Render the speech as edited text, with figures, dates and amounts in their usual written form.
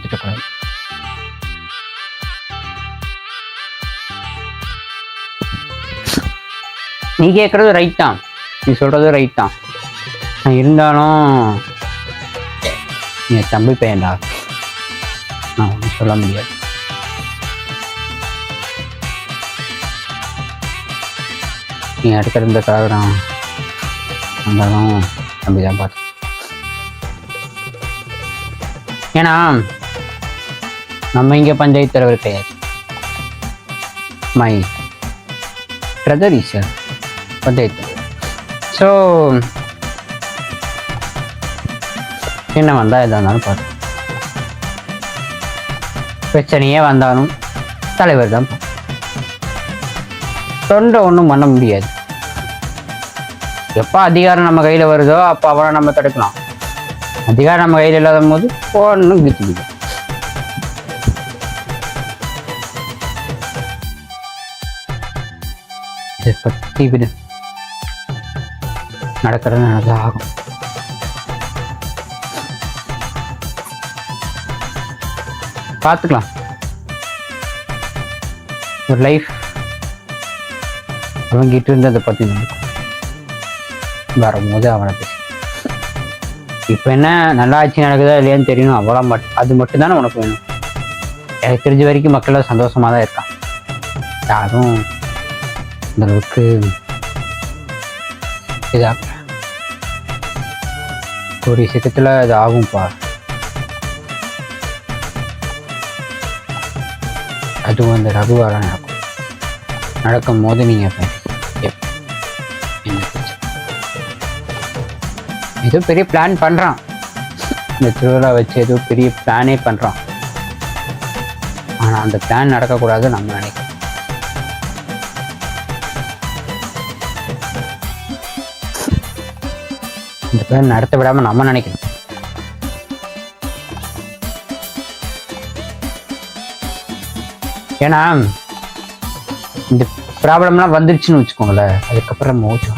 திட்டக்கூடாது. நீ கேட்குறது ரைட் தான், நீ சொல்கிறது ரைட் தான். இருந்தாலும் நீ தம்பி பையன்டா, நான் ஒன்றும் சொல்ல முடியாது. நீ அடுக்கிறதுக்காக நான் வந்தாலும் தம்பி தான் பார்த்து. ஏன்னா நம்ம இங்கே பஞ்சாயத்து தலைவர் கிடையாது. My brother is panchayat. So என்ன வந்தால் எதாக இருந்தாலும் பார்த்து, பிரச்சனையே வந்தாலும் தலைவர் தான் தொண்டை ஒன்றும் பண்ண முடியாது. எப்போ அதிகாரம் நம்ம கையில் வருதோ அப்போ அவனை நம்ம தடுக்கலாம். அதிகாரம் நம்ம கையில் இல்லாத போது ஒன்றும் கிட்டு இதை பற்றி விடு, நடக்கிறது நடந்தா ஆகும். பார்த்துக்கலாம். ஒரு லைஃப் அவங்கிட்ட இருந்து அதை பற்றி நடக்கும். வரும்போது அவனை பேச, இப்போ என்ன நல்லா ஆட்சி நடக்குதா இல்லையான்னு தெரியணும், அவ்வளோ அது மட்டும்தானே உனக்கு வேணும். எனக்கு தெரிஞ்ச வரைக்கும் மக்கள் சந்தோஷமாக தான் இருக்கான். யாரும் இந்த அளவுக்கு இதாக ஒரு விஷயத்தில் அது ஆகும்பா. அதுவும் அந்த ரகுவால் நடக்கும் போது நீங்கள் ஏதோ பெரிய பிளான் பண்ணுறான், இந்த திருவிழா வச்சு ஏதோ பெரிய பிளானே பண்ணுறான். ஆனால் அந்த பிளான் நடக்கக்கூடாது நம்ம நினைக்கிறோம். இந்த பிளான் நடத்த விடாமல் நம்ம நினைக்கணும். ஏன்னா இந்த ப்ராப்ளம்லாம் வந்துருச்சுன்னு வச்சுக்கோங்களேன், அதுக்கப்புறம் மோச்சம்